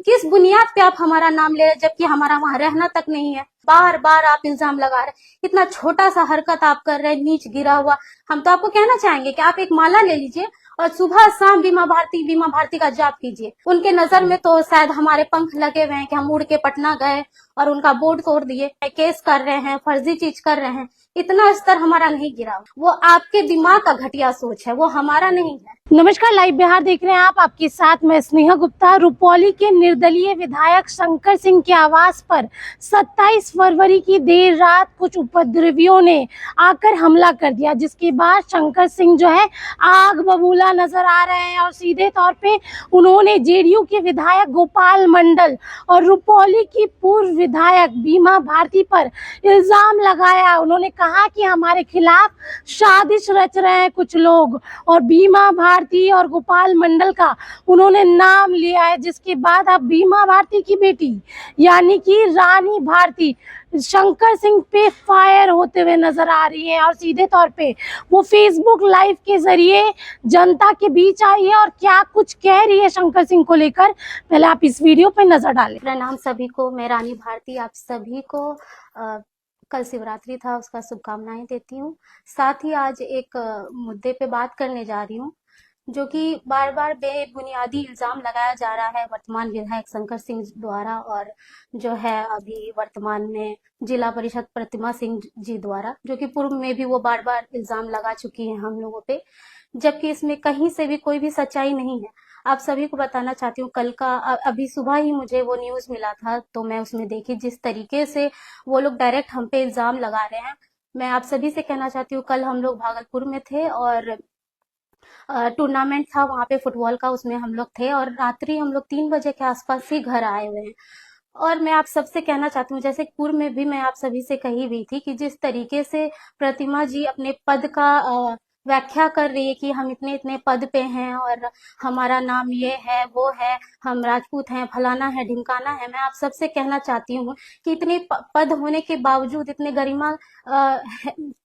किस बुनियाद पे आप हमारा नाम ले रहे हैं, जबकि हमारा वहां रहना तक नहीं है। बार बार आप इल्जाम लगा रहे हैं, इतना छोटा सा हरकत आप कर रहे हैं, नीच गिरा हुआ। हम तो आपको कहना चाहेंगे कि आप एक माला ले लीजिए और सुबह शाम बीमा भारती का जाप कीजिए। उनके नजर में तो शायद हमारे पंख लगे हुए हैं कि हम उड़ के पटना गए और उनका बोर्ड तोड़ दिए, केस कर रहे हैं, फर्जी चीज कर रहे हैं। इतना स्तर हमारा नहीं गिरा। वो आपके दिमाग का घटिया सोच है, वो हमारा नहीं है। नमस्कार, लाइव बिहार देख रहे हैं आप। आपके साथ मैं स्नेहा गुप्ता। रुपौली के निर्दलीय विधायक शंकर सिंह के आवास पर 27 फरवरी की देर रात कुछ उपद्रवियों ने आकर हमला कर दिया, जिसके बाद शंकर सिंह जो है आग बबूला नजर आ रहे हैं और सीधे तौर पे उन्होंने जेडीयू के विधायक गोपाल मंडल और रुपौली की पूर्व विधायक बीमा भारती पर इल्जाम लगाया। उन्होंने कहा कि हमारे खिलाफ साजिश रच रहे हैं कुछ लोग, और बीमा भारती और गोपाल मंडल का उन्होंने नाम लिया है, जिसके बाद अब बीमा भारती की बेटी यानी कि रानी भारती शंकर सिंह पे फायर होते हुए नजर आ रही है और सीधे तौर पे वो फेसबुक लाइव के जरिए जनता के बीच आई है और क्या कुछ कह रही है शंकर सिंह को लेकर, पहले आप इस वीडियो पे नजर डालें। प्रणाम सभी को, मैं रानी भारती आप सभी को कल शिवरात्रि था उसका शुभकामनाएं देती हूँ। साथ ही आज एक मुद्दे पे बात करने जा रही हूँ, जो कि बार बार बेबुनियादी इल्जाम लगाया जा रहा है वर्तमान विधायक शंकर सिंह द्वारा, और जो है अभी वर्तमान में जिला परिषद प्रतिमा सिंह जी द्वारा, जो कि पूर्व में भी वो बार बार इल्जाम लगा चुकी हैं हम लोगों पे, जबकि इसमें कहीं से भी कोई भी सच्चाई नहीं है। आप सभी को बताना चाहती हूँ, कल का अभी सुबह ही मुझे वो न्यूज मिला था, तो मैं उसमें देखी जिस तरीके से वो लोग डायरेक्ट हम पे इल्जाम लगा रहे हैं। मैं आप सभी से कहना चाहती हूँ, कल हम लोग भागलपुर में थे और टूर्नामेंट था वहां पे फुटबॉल का, उसमें हम लोग थे और रात्रि हम लोग 3 बजे के आसपास ही घर आए हुए हैं। और मैं आप सबसे कहना चाहती हूँ, जैसे पूर्व में भी मैं आप सभी से कही हुई थी कि जिस तरीके से प्रतिमा जी अपने पद का व्याख्या कर रही है कि हम इतने इतने पद पे हैं और हमारा नाम ये है वो है, हम राजपूत हैं, फलाना है, ढिमकाना है। मैं आप सबसे कहना चाहती हूँ कि इतने पद होने के बावजूद, इतने गरिमा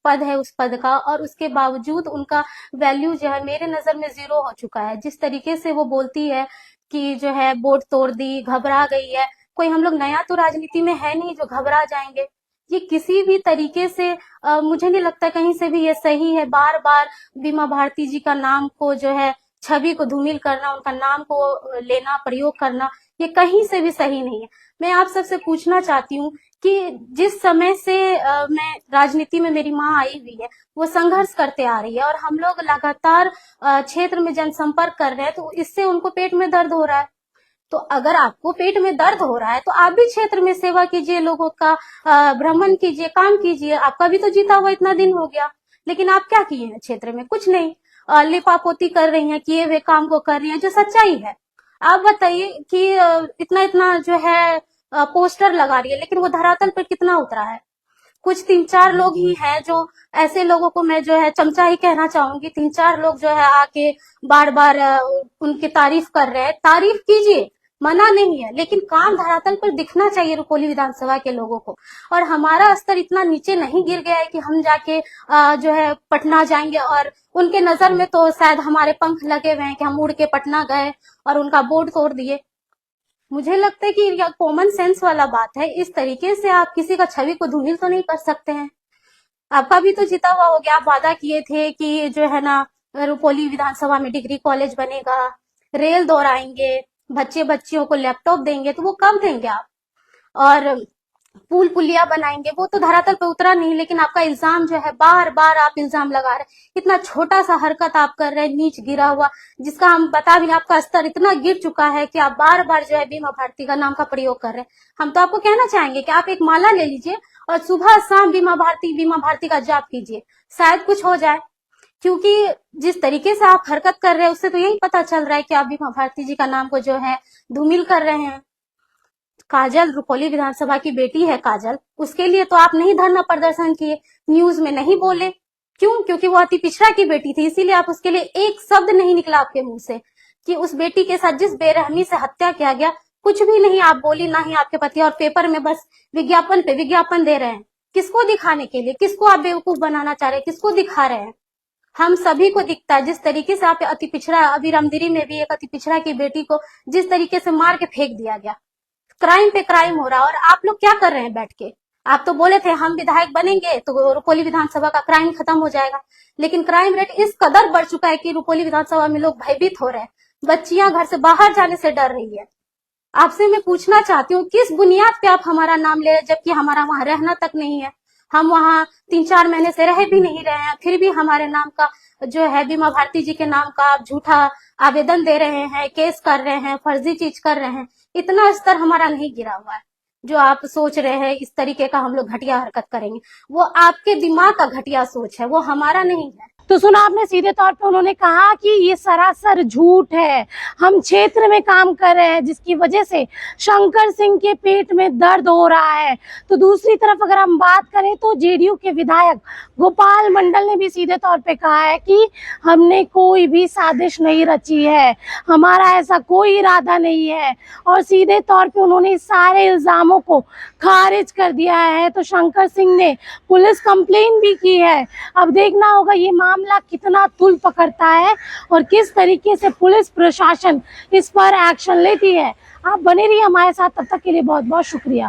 पद है उस पद का, और उसके बावजूद उनका वैल्यू जो है मेरे नजर में 0 हो चुका है। जिस तरीके से वो बोलती है कि जो है बोर्ड तोड़ दी, घबरा गई है। कोई हम लोग नया तो राजनीति में है नहीं जो घबरा जाएंगे। ये किसी भी तरीके से मुझे नहीं लगता कहीं से भी ये सही है। बार बार बीमा भारती जी का नाम को जो है छवि को धूमिल करना, उनका नाम को लेना, प्रयोग करना, ये कहीं से भी सही नहीं है। मैं आप सबसे पूछना चाहती हूँ कि जिस समय से मैं राजनीति में, मेरी माँ आई हुई है, वो संघर्ष करते आ रही है और हम लोग लगातार क्षेत्र में जनसंपर्क कर रहे हैं, तो इससे उनको पेट में दर्द हो रहा है। तो अगर आपको पेट में दर्द हो रहा है तो आप भी क्षेत्र में सेवा कीजिए, लोगों का भ्रमण कीजिए, काम कीजिए। आपका भी तो जीता हुआ इतना दिन हो गया, लेकिन आप क्या किए हैं क्षेत्र में? कुछ नहीं। लिपापोती कर रही हैं, किए हुए काम को कर रही हैं, जो सच्चाई है। आप बताइए कि इतना इतना जो है पोस्टर लगा रही है, लेकिन वो धरातल पर कितना उतरा है? कुछ 3-4 लोग ही हैं जो, ऐसे लोगों को मैं जो है चमचा ही कहना चाहूंगी। 3-4 लोग जो है आके बार बार उनकी तारीफ कर रहे हैं। तारीफ कीजिए, मना नहीं है, लेकिन काम धरातल पर दिखना चाहिए रुपौली विधानसभा के लोगों को। और हमारा स्तर इतना नीचे नहीं गिर गया है कि हम जाके जो है पटना जाएंगे और उनके नजर में तो शायद हमारे पंख लगे हुए हैं कि हम उड़ के पटना गए और उनका बोर्ड तोड़ दिए। मुझे लगता है कि यह कॉमन सेंस वाला बात है। इस तरीके से आप किसी का छवि को धूमिल तो नहीं कर सकते हैं। आपका भी तो जीता हुआ हो गया। आप वादा किए थे कि जो है ना रुपौली विधानसभा में डिग्री कॉलेज बनेगा, रेल दौड़ाएंगे, बच्चे बच्चियों को लैपटॉप देंगे, तो वो कब देंगे आप? और पुल पुलिया बनाएंगे, वो तो धरातल पे उतरा नहीं। लेकिन आपका इल्जाम जो है, बार बार आप इल्जाम लगा रहे हैं, इतना छोटा सा हरकत आप कर रहे हैं, नीच गिरा हुआ, जिसका हम बता भी, आपका स्तर इतना गिर चुका है कि आप बार बार जो है बीमा भारती का नाम का प्रयोग कर रहे हैं। हम तो आपको कहना चाहेंगे कि आप एक माला ले लीजिए और सुबह शाम बीमा भारती का जाप कीजिए, शायद कुछ हो जाए। क्योंकि जिस तरीके से आप हरकत कर रहे हैं उससे तो यही पता चल रहा है कि आप बीमा भारती जी का नाम को जो है धूमिल कर रहे हैं। काजल रुपौली विधानसभा की बेटी है, काजल, उसके लिए तो आप नहीं धरना प्रदर्शन किए, न्यूज में नहीं बोले। क्यों? क्योंकि वो अति पिछड़ा की बेटी थी, इसीलिए आप उसके लिए एक शब्द नहीं निकला आपके मुंह से कि उस बेटी के साथ जिस बेरहमी से हत्या किया गया, कुछ भी नहीं आप बोली, ना ही आपके पति। और पेपर में बस विज्ञापन पे विज्ञापन दे रहे हैं। किसको दिखाने के लिए? किसको आप बेवकूफ बनाना चाह रहे हैं? किसको दिखा रहे हैं? हम सभी को दिखता है जिस तरीके से आप अति पिछड़ा, अभी रामदिरी में भी एक अति पिछड़ा की बेटी को जिस तरीके से मार के फेंक दिया गया, क्राइम पे क्राइम हो रहा है। और आप लोग क्या कर रहे हैं बैठ के? आप तो बोले थे हम विधायक बनेंगे तो रुपौली विधानसभा का क्राइम खत्म हो जाएगा, लेकिन क्राइम रेट इस कदर बढ़ चुका है कि रुपौली विधानसभा में लोग भयभीत हो रहे हैं, बच्चियां घर से बाहर जाने से डर रही है। आपसे मैं पूछना चाहती हूँ किस बुनियाद पे आप हमारा नाम ले रहे हैं, जबकि हमारा वहां रहना तक नहीं है। हम वहां 3-4 महीने से रह भी नहीं रहे हैं, फिर भी हमारे नाम का जो है बीमा भारती जी के नाम का आप झूठा आवेदन दे रहे हैं, केस कर रहे हैं, फर्जी चीज कर रहे हैं। इतना स्तर हमारा नहीं गिरा हुआ है जो आप सोच रहे हैं इस तरीके का हम लोग घटिया हरकत करेंगे। वो आपके दिमाग का घटिया सोच है, वो हमारा नहीं है। तो सुना आपने, सीधे तौर पे उन्होंने कहा कि ये सरासर झूठ है, हम क्षेत्र में काम कर रहे हैं जिसकी वजह से शंकर सिंह के पेट में दर्द हो रहा है। तो दूसरी तरफ अगर हम बात करें तो जेडीयू के विधायक गोपाल मंडल ने भी सीधे तौर पे कहा है कि हमने कोई भी साजिश नहीं रची है, हमारा ऐसा कोई इरादा नहीं है, और सीधे तौर पे उन्होंने सारे इल्जामों को खारिज कर दिया है। तो शंकर सिंह ने पुलिस कंप्लेन भी की है। अब देखना होगा ये मामला कितना तूल पकड़ता है और किस तरीके से पुलिस प्रशासन इस पर एक्शन लेती है। आप बने रहिए हमारे साथ, तब तक के लिए बहुत बहुत शुक्रिया।